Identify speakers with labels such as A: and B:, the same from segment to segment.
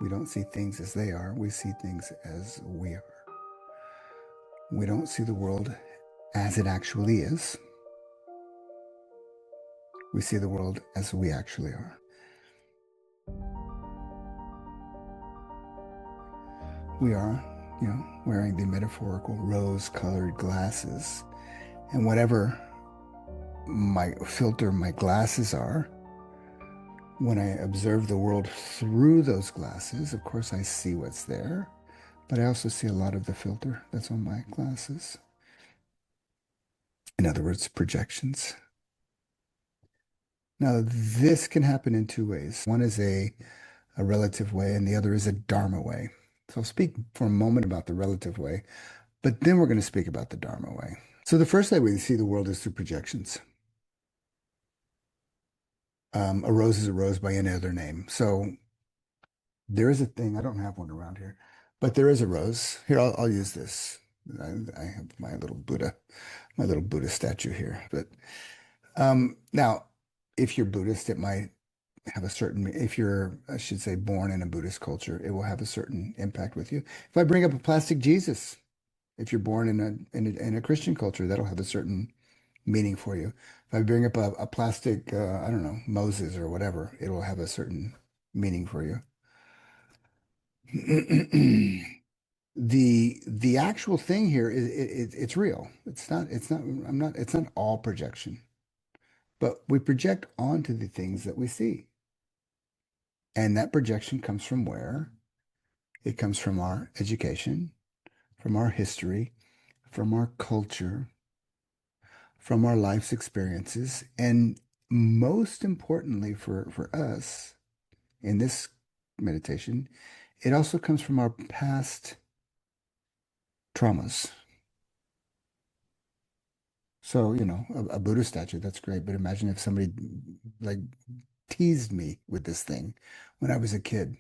A: We don't see things as they are. We see things as we are. We don't see the world as it actually is. We see the world as we actually are. We are, wearing the metaphorical rose-colored glasses. And whatever my filter, my glasses are, when I observe the world through those glasses, of course, I see what's there, but I also see a lot of the filter that's on my glasses. In other words, projections. Now, this can happen in two ways. One is a relative way, and the other is a Dharma way. So I'll speak for a moment about the relative way, but then we're going to speak about the Dharma way. So the first way we see the world is through projections. A rose is a rose by any other name. So there is a thing, I don't have one around here, but there is a rose. Here, I'll use this. I have my little Buddha statue here. But now, if you're Buddhist, it might have a certain, if you're, I should say, born in a Buddhist culture, it will have a certain impact with you. If I bring up a plastic Jesus, if you're born in a Christian culture, that'll have a certain meaning for you. If I bring up a plastic, I don't know, Moses or whatever, it'll have a certain meaning for you. The actual thing here is it's real. It's not all projection, but we project onto the things that we see. And that projection comes from where? It comes from our education, from our history, from our culture, from our life's experiences, and most importantly for us in this meditation, it also comes from our past traumas. So, a Buddha statue, that's great, but imagine if somebody like teased me with this thing when I was a kid.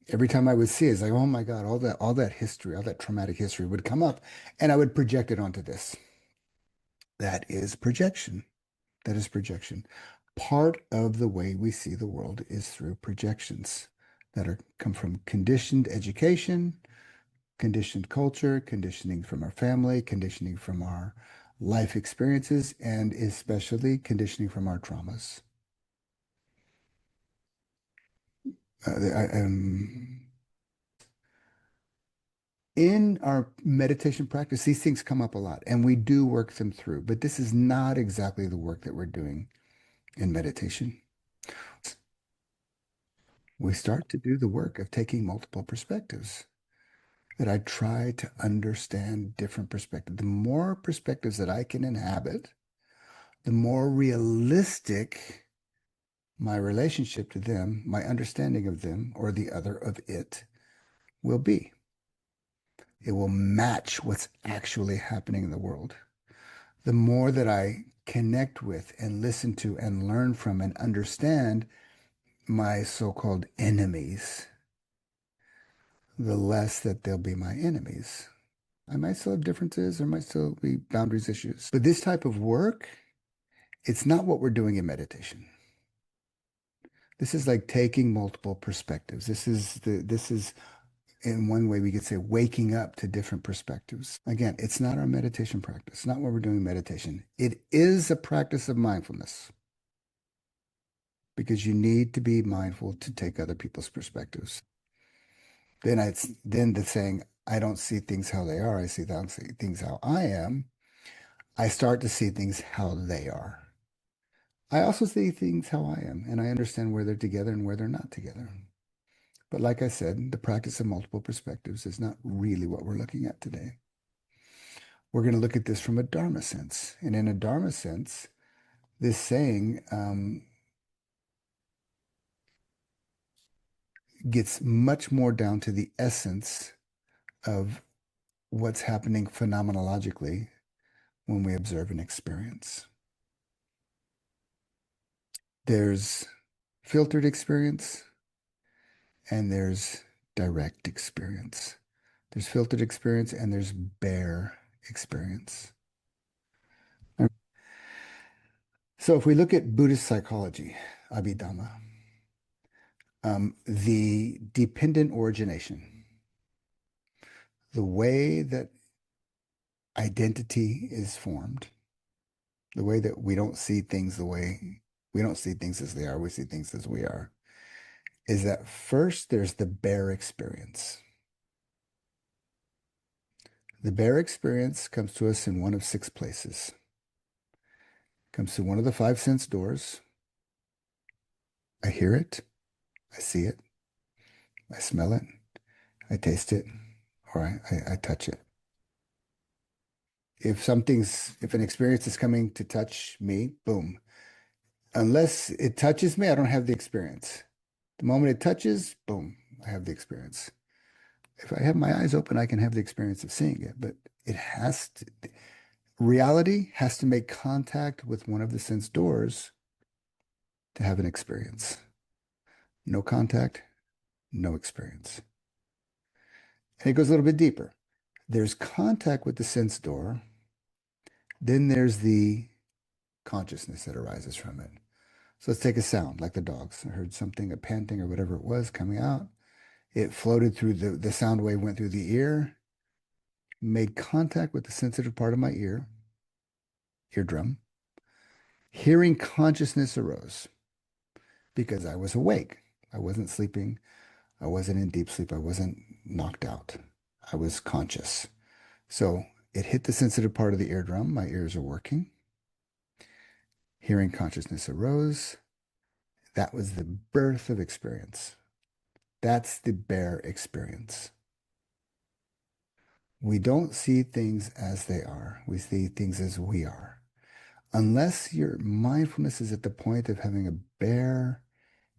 A: Every time I would see it, it's like, oh my God, all that history, all that traumatic history would come up and I would project it onto this. That is projection. That is projection. Part of the way we see the world is through projections that come from conditioned education, conditioned culture, conditioning from our family, conditioning from our life experiences, and especially conditioning from our traumas. In our meditation practice, these things come up a lot, and we do work them through, but this is not exactly the work that we're doing in meditation. We start to do the work of taking multiple perspectives, that I try to understand different perspectives. The more perspectives that I can inhabit, the more realistic my relationship to them, my understanding of them, or the other of it will be. It will match what's actually happening in the world. The more that I connect with and listen to and learn from and understand my so-called enemies, the less that they'll be my enemies. I might still have differences, there might still be boundaries issues. But this type of work, it's not what we're doing in meditation. This is like taking multiple perspectives. This is in one way we could say waking up to different perspectives. Again, it's not our meditation practice, not what we're doing in meditation. It is a practice of mindfulness because you need to be mindful to take other people's perspectives. Then the saying, I don't see things how they are, I see things how I am. I start to see things how they are. I also see things how I am, and I understand where they're together and where they're not together. But like I said, the practice of multiple perspectives is not really what we're looking at today. We're going to look at this from a Dharma sense. And in a Dharma sense, this saying gets much more down to the essence of what's happening phenomenologically when we observe an experience. There's filtered experience and there's direct experience. There's filtered experience and there's bare experience. So if we look at Buddhist psychology, Abhidhamma, The dependent origination, the way that identity is formed, the way that we don't see things the way we don't see things as they are, we see things as we are, is that first there's the bare experience. The bare experience comes to us in one of six places. It comes through one of the five sense doors. I hear it, I see it, I smell it, I taste it, or I touch it. If an experience is coming to touch me, boom. Unless it touches me, I don't have the experience. The moment it touches, boom, I have the experience. If I have my eyes open, I can have the experience of seeing it, but it has to, reality has to make contact with one of the sense doors to have an experience. No contact, no experience. And it goes a little bit deeper. There's contact with the sense door, then there's the consciousness that arises from it. So let's take a sound like the dogs. I heard something, a panting or whatever it was coming out. It floated through the sound wave went through the ear, made contact with the sensitive part of my eardrum. Hearing consciousness arose because I was awake. I wasn't sleeping. I wasn't in deep sleep. I wasn't knocked out. I was conscious. So it hit the sensitive part of the eardrum. My ears are working. Hearing consciousness arose. That was the birth of experience. That's the bare experience. We don't see things as they are. We see things as we are. Unless your mindfulness is at the point of having a bare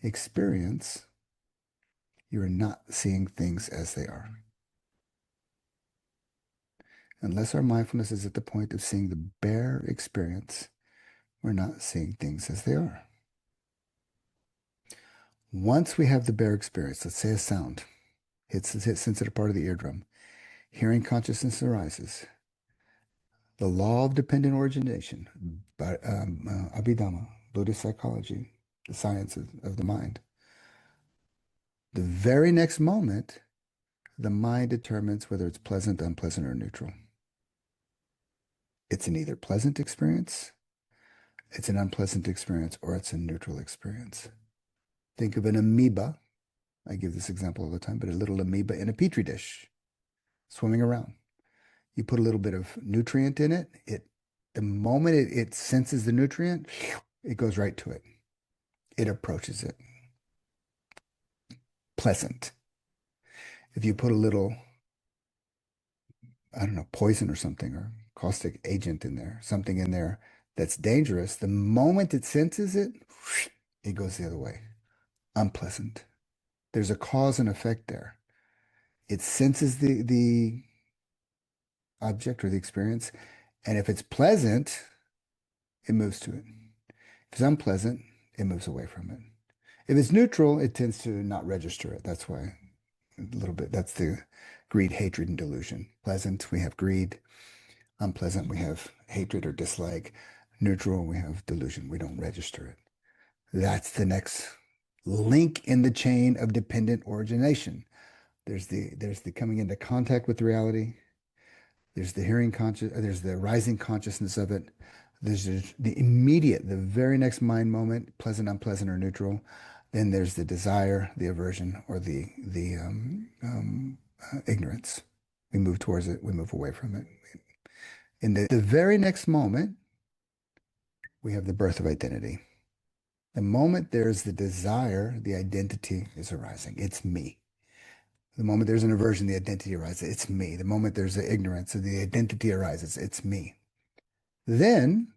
A: experience, you're not seeing things as they are. Unless our mindfulness is at the point of seeing the bare experience, we're not seeing things as they are. Once we have the bare experience, let's say a sound hits the sensitive part of the eardrum, hearing consciousness arises. The law of dependent origination, Abhidhamma, Buddhist psychology, the science of the mind. The very next moment, the mind determines whether it's pleasant, unpleasant, or neutral. It's an either pleasant experience, it's an unpleasant experience, or it's a neutral experience. Think of an amoeba. I give this example all the time, but a little amoeba in a petri dish swimming around. You put a little bit of nutrient in it, the moment it senses the nutrient, it goes right to it. It approaches it. Pleasant. If you put a little, I don't know, poison or something or caustic agent in there, something in there that's dangerous, the moment it senses it, it goes the other way. Unpleasant. There's a cause and effect there. It senses the object or the experience, and if it's pleasant, it moves to it. If it's unpleasant, it moves away from it. If it's neutral, it tends to not register it. That's why a little bit, that's the greed, hatred, and delusion. Pleasant, we have greed. Unpleasant, we have hatred or dislike. Neutral, we have delusion. We don't register it. That's the next link in the chain of dependent origination. There's the coming into contact with reality. There's the there's the rising consciousness of it. There's the immediate, the very next mind moment, pleasant, unpleasant, or neutral. Then there's the desire, the aversion, or the ignorance. We move towards it, we move away from it. In the very next moment, we have the birth of identity. The moment there's the desire, the identity is arising. It's me. The moment there's an aversion, the identity arises. It's me. The moment there's the ignorance, the identity arises. It's me. Then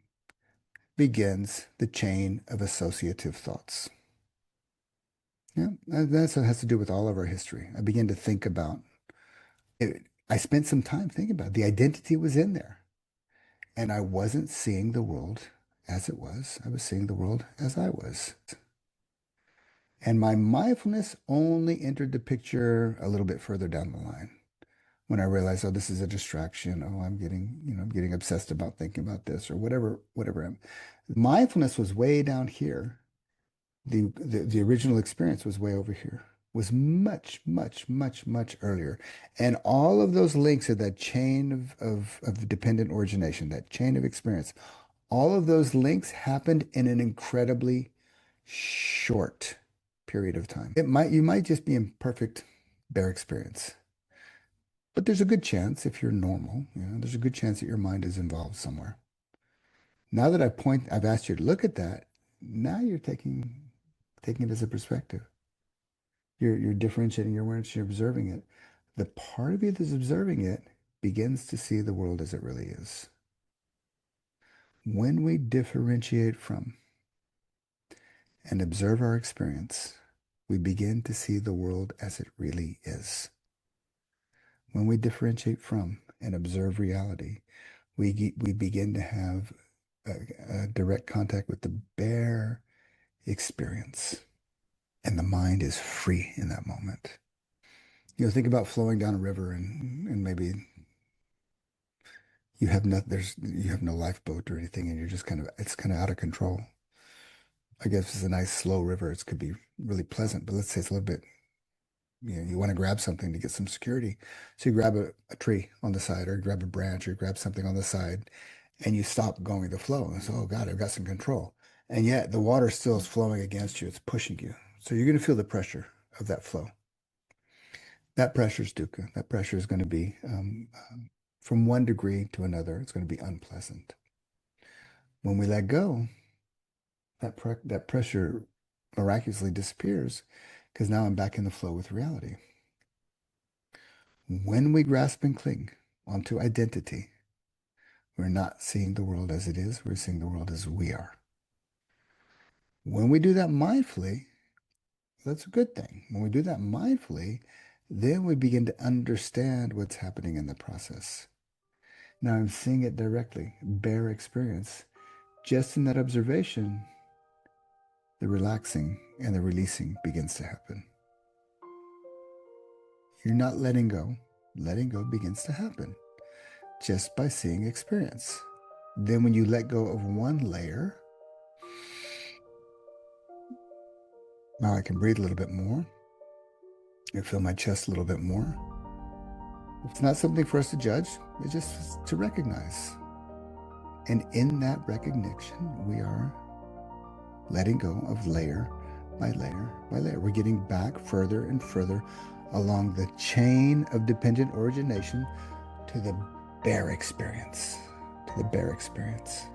A: begins the chain of associative thoughts. Yeah, that has to do with all of our history. I begin to think about it. I spent some time thinking about it. The identity was in there, and I wasn't seeing the world as it was. I was seeing the world as I was. And my mindfulness only entered the picture a little bit further down the line when I realized, oh, this is a distraction. Oh, I'm getting obsessed about thinking about this or whatever. Mindfulness was way down here The original experience was way over here, was much, much, much, much earlier. And all of those links of that chain of dependent origination, that chain of experience, all of those links happened in an incredibly short period of time. You might just be in perfect bare experience. But there's a good chance if you're normal, there's a good chance that your mind is involved somewhere. Now that I've asked you to look at that, now you're taking it as a perspective. You're differentiating your awareness, you're observing it. The part of you that's observing it begins to see the world as it really is. When we differentiate from and observe our experience, we begin to see the world as it really is. When we differentiate from and observe reality, we begin to have a direct contact with the bare experience, and the mind is free in that moment. Think about flowing down a river and maybe you have no lifeboat or anything, and it's kind of out of control. I guess it's a nice slow river. It could be really pleasant, but let's say it's a little bit, you want to grab something to get some security. So you grab a tree on the side, or you grab a branch, or you grab something on the side, and you stop going the flow. And so, oh God, I've got some control. And yet the water still is flowing against you. It's pushing you. So you're going to feel the pressure of that flow. That pressure is dukkha. That pressure is going to be from one degree to another. It's going to be unpleasant. When we let go, that pressure miraculously disappears because now I'm back in the flow with reality. When we grasp and cling onto identity, we're not seeing the world as it is. We're seeing the world as we are. When we do that mindfully, that's a good thing. When we do that mindfully, then we begin to understand what's happening in the process. Now I'm seeing it directly, bare experience. Just in that observation, the relaxing and the releasing begins to happen. You're not letting go. Letting go begins to happen just by seeing experience. Then when you let go of one layer, now I can breathe a little bit more. I feel my chest a little bit more. It's not something for us to judge. It's just to recognize. And in that recognition, we are letting go of layer by layer by layer. We're getting back further and further along the chain of dependent origination to the bare experience, to the bare experience.